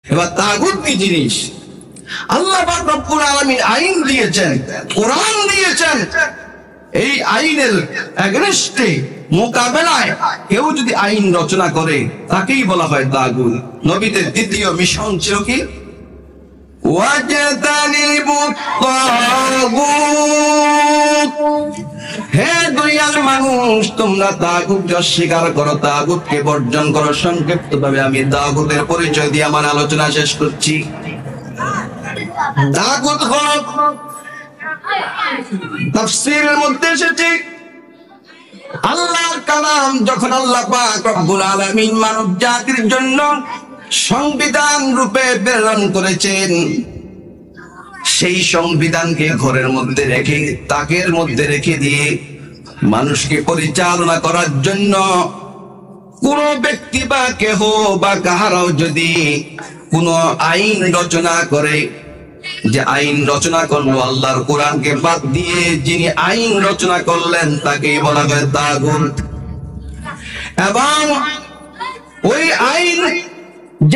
এবার তাগুত কি জিনিস? আল্লাহ পাক রব্বুল আলামিন আইন দিয়েছেন, কোরআন দিয়েছেন। এই আইনের এগেনস্টে, মোকাবেলায় কেউ যদি আইন রচনা করে তাকেই বলা হয় তাগুত। নবীদের দ্বিতীয় মিশন ছিল কি? ওয়াজতানিবুত তাগুত। হে দুনিয়ার মানুষ, তোমরা তাগুত অস্বীকার করো, তাগুতকে বর্জন করো। সংক্ষিপ্ত ভাবে আমি তাগুতের পরিচয় দিয়ে আমার আলোচনা শেষ করছি। তাগুত হলো, তাফসীরের মধ্যে এসেছে, আল্লাহর কালাম যখন আল্লাহ পাক রব্বুল আলামিন মানব জাতির জন্য সংবিধান রূপে প্রেরণ করেছেন, সেই সংবিধানকে ঘরের মধ্যে রেখে, তাকের মধ্যে রেখে দিয়ে মানুষকে পরিচালনা করার জন্য কোন ব্যক্তি বা কেহ বা কাহারাও যদি কোন আইন রচনা করে, যে আইন রচনা করলো আল্লাহর কোরআনকে বাদ দিয়ে, যিনি আইন রচনা করলেন তাকেই বলা হয় তাগুত। এবং ওই আইন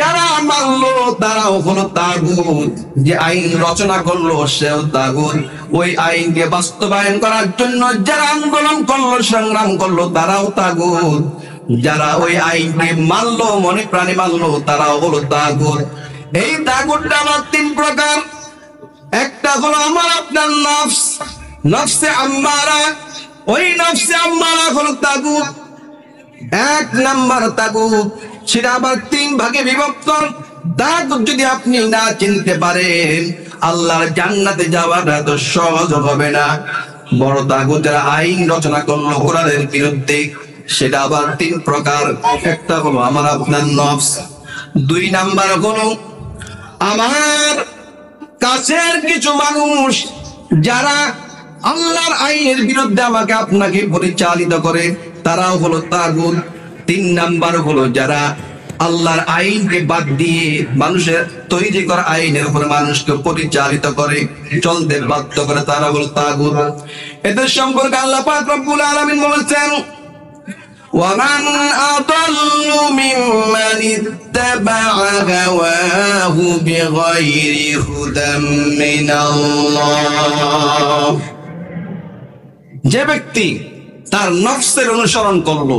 যারা মানলো তারাও হলো তাগুত। যে আইন রচনা করলো সেও তাগুত। ওই আইনকে বাস্তবায়ন করার জন্য যারা আন্দোলন করলো, সংগ্রাম করলো, তারাও তাগুত। যারা ওই আইনকে মানলো, মনে প্রাণে মানলো, তারাও হলো তাগুত। এই তাগুতটা আবার তিন প্রকার। একটা হলো আমার আপনার নফস, নফসে আম্মারা। ওই নফসে আম্মারা হলো তাগুত। এক নাম্বার তাগুত, সেটা আবার তিন ভাগে বিভক্ত। তাগুত যদি আপনি না চিনতে পারেন, আল্লাহর জান্নাতে যাওয়াটা তো সহজ হবে না। বড় তাগুত যারা আইন রচনা করলো কোরআনের বিরুদ্ধে, সেটা আবার তিন প্রকার। একটা হলো আমার আপনার নফস। দুই নাম্বার হলো আমার কাছের কিছু মানুষ যারা আল্লাহর আইনের বিরুদ্ধে আমাকে আপনাকে পরিচালিত করে, তারাও হলো তাগুত। তিন নাম্বার হলো যারা আল্লাহর আইনকে বাদ দিয়ে মানুষের তৈরি করা আইনের উপর মানুষকে পরিচালিত করে, চলতে বাধ্য করে, তারা হলো তাগুত। এদের সম্পর্কে আল্লাহ পাক রব্বুল আলামিন বলেছেন, ومن أضل ممن اتبع هواه بغير هدى من الله। যে ব্যক্তি তার নফসের অনুসরণ করলো,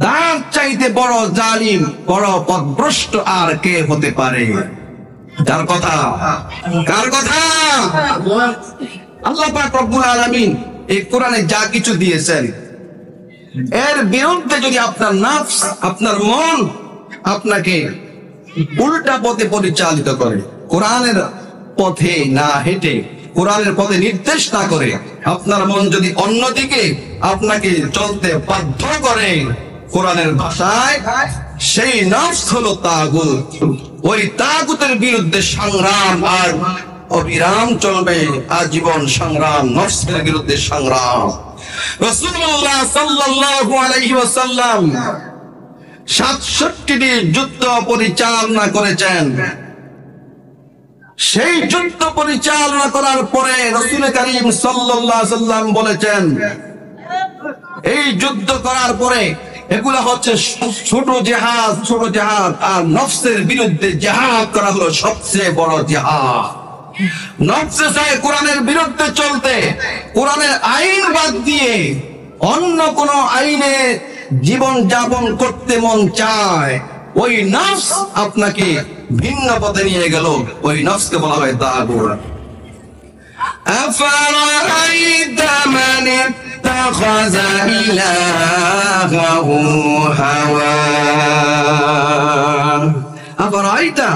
তার চাইতে বড় জালিম, বড় পথভ্রষ্ট আর কে হতে পারে? কার কথা? কার কথা? আল্লাহ পাক রব্বুল আলামিন এই কোরআনে যা কিছু দিয়েছেন, এর বিরুদ্ধে যদি আপনার নফস, আপনার মন আপনাকে উল্টা পথে পরিচালিত করে, কোরআনের পথে না হেঁটে, কোরআনের পথে নির্দেশ না করে, আপনার মন যদি অন্যদিকে আপনাকে চলতে বাধ্য করে কোরআনের ভাষায়, সেই নফস হলো তাগুত। ওই তাগুতের বিরুদ্ধে সংগ্রাম আর অবিরাম চলবে, আজীবন সংগ্রাম, নফসের বিরুদ্ধে সংগ্রাম। রাসূলুল্লাহ সাল্লাল্লাহু আলাইহি ওয়াসাল্লাম 67টি যুদ্ধ পরিচালনা করেছেন। সেই যুদ্ধ পরিচালনা করার পরে রাসূল কারীম সাল্লাল্লাহু আলাইহি ওয়াসাল্লাম বলেছেন, এই যুদ্ধ করার পরে এগুলা হচ্ছে ছোট জিহাদ, ছোট জিহাদ, আর নফসের বিরুদ্ধে জিহাদ করা হলো সবচেয়ে বড় জিহাদ। নফসে চায় কোরআনের বিরুদ্ধে চলতে, কোরআনের আইন বাদ দিয়ে অন্য কোন আইনে জীবন যাপন করতে মন চায়, ওই নফস আপনাকে ভিন্ন পথে নিয়ে গেল, ওই নফসকে বলা হয় তাগুত। আফারাআইতা মান ইত্তাখাযা ইলাহাহু হাওয়া। আফারাআইতা,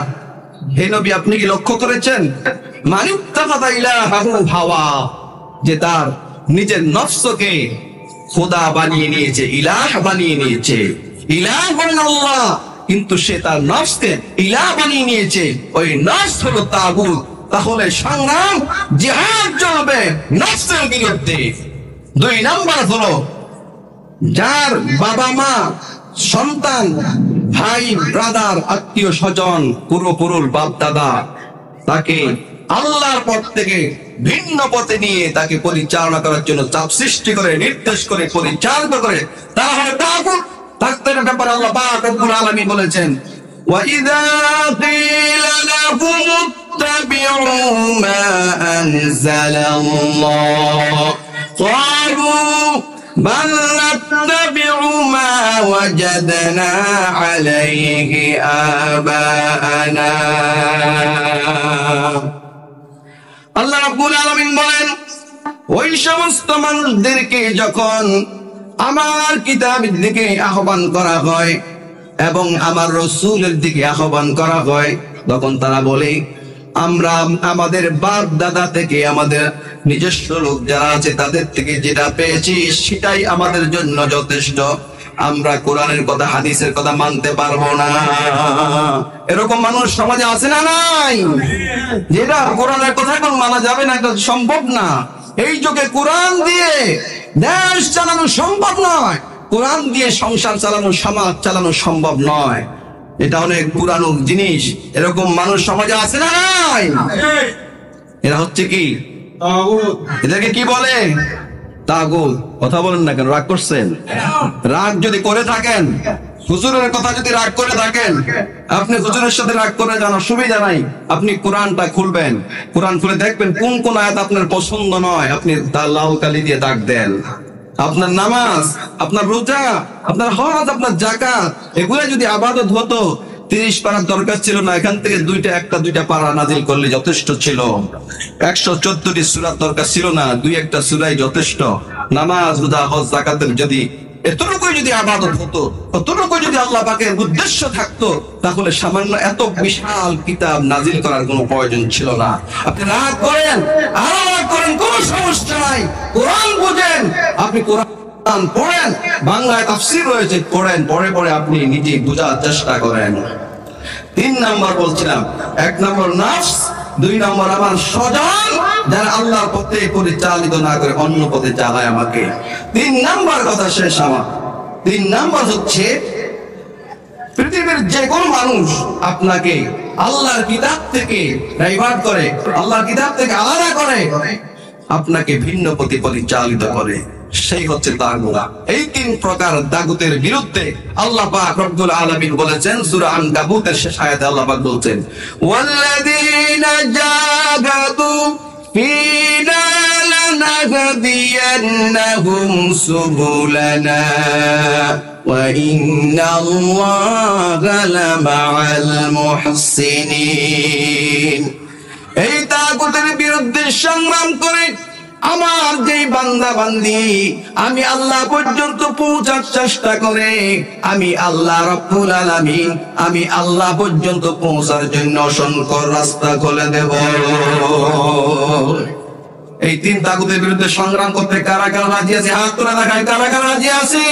হে নবী আপনি কি লক্ষ্য করেছেন, মান ইত্তাখাযা ইলাহাহু হাওয়া, যে তার নিজের নফসকে খোদা বানিয়ে নিয়েছে, ইলাহ বানিয়ে নিয়েছে। ইলাহ হলেন আল্লাহ, কিন্তু সে তার নফসকে ইলাহ বানিয়ে নিয়েছে, ওই নফস হলো তাগুত। তাহলে সংগ্রাম, জিহাদ চলবে নফসের বিরুদ্ধে। দুই নাম্বার হলো যার বাবা মা, সন্তান, ভাই, ব্রাদার, আত্মীয় স্বজন, পূর্বপুরুষ, বাপ দাদা তাকে আল্লাহর পথ থেকে ভিন্ন পথে নিয়ে তাকে পরিচালনা করার জন্য চাপ সৃষ্টি করে, নির্দেশ করে, পরিচালিত করে, তাহলে তাগুত। তাদের ব্যাপারে আল্লাহ পাক রব্বুল আলামিন বলেছেন, ওয়া ইযা أنزلallah قالوا بل نتبع ما وجدنا عليه آباءنا আল্লাহ রাব্বুল আলামিন বলেন ওই সমস্ত মানুষদেরকে যখন আমার কিতাবের দিকে আহ্বান করা হয় এবং আমার রাসূলের দিকে আহ্বান করা হয় তখন তারা বলে আমরা আমাদের বাপ দাদা থেকে আমাদের নিজস্ব লোক যারা আছে তাদের থেকে যেটা পেয়েছি সেটাই আমাদের জন্য যথেষ্ট, আমরা কোরআনের কথা হাদিসের কথা মানতে পারবো না। এরকম মানুষ সমাজে আছে না নাই? যেটা কোরআনের কথা এখন মানা যাবে না, এটা সম্ভব না। এই যুগে কোরআন দিয়ে দেশ চালানো সম্ভব নয়, কোরআন দিয়ে সংসার চালানো সমাজ চালানো সম্ভব নয়, এটা অনেক পুরানো জিনিস। এরকম মানুষ সমাজে আছে না নাই? এরা হচ্ছে কি এদেরকে কি বলে? তাগুত। কথা বলেন না কেন? রাগ করছেন? রাগ যদি করে থাকেন, হুজুরের কথা যদি রাগ করে থাকেন, আপনি হুজুরের সাথে রাগ করে যান, অসুবিধা নাই। আপনি কোরআনটা খুলবেন, কোরআন খুলে দেখবেন কোন কোন আয়াত আপনার পছন্দ নয়, আপনি তা লাল কালি দিয়ে দাগ দেন। আপনার নামাজ, আপনার রোজা, আপনার হজ, আপনার যাকাত, এগুলো যদি ইবাদত হতো 30 পারার দরকার ছিল না, এখান থেকে দুইটা পারা নাজিল করলে যথেষ্ট ছিল। 114টি সূরার দরকার ছিল না, 2-1টা সূরাই যথেষ্ট। নামাজ, রোজা, হজ, যাকাতের যদি এতটুকুই যদি ইবাদত হতো, এতটুকু যদি আল্লাহ পাকের উদ্দেশ্য থাকতো, তাহলে সামান্য এত বিশাল কিতাব নাজিল করার কোনো প্রয়োজন ছিল না। আপনি রাগ করেন, আরো রাগ করেন, কোনো সমস্যা নাই। কোরআন বুঝেন, আপনি কোরআন পড়েন, বাংলায় তাফসীর রয়েছে, পড়েন, পরে আপনি নিজে বোঝার চেষ্টা করেন। 3 নাম্বার বলছিলাম, 1 নম্বর নফস, 2 নম্বর আমার স্বজন যারা আল্লাহর পথে পরিচালিত না করে অন্য পথে চালায় আমাকে। 3 নাম্বার কথা শেষ আমার। 3 নাম্বার হচ্ছে পৃথিবীর যে কোনো মানুষ আপনাকে আল্লাহর কিতাব থেকে ডাইভার্ট করে, আল্লাহর কিতাব থেকে আলাদা করে, আপনাকে ভিন্ন পথে পরিচালিত করে, সেই হচ্ছে তাগুত। এই 3 প্রকার তাগুতের বিরুদ্ধে আল্লাহ পাক রব্বুল আলামিন বলেছেন সূরা আনকাবুতের শেষ আয়াতে আল্লাহ পাক বলছেন ওয়াল্লাযীনা জাহাদু ফীনা লানাহদিয়ান্নাহুম সুবুলানা ওয়া ইন্নাল্লাহা লামাআল মুহসিনিন। এই তাগুতের বিরুদ্ধে সংগ্রাম করে আমার যেই বান্দা বান্দি আমি আল্লাহ পর্যন্ত পৌঁছার চেষ্টা করে, আমি আল্লাহ রাব্বুল আলামিন আমি আল্লাহ পর্যন্ত পৌঁছার জন্য অসংখ্য রাস্তা খুলে দেব। এই 3 তাগুতের বিরুদ্ধে সংগ্রাম করতে কারা কারা রাজি আছে? হাত তুলে দেখায় কারা কারা রাজি আছে?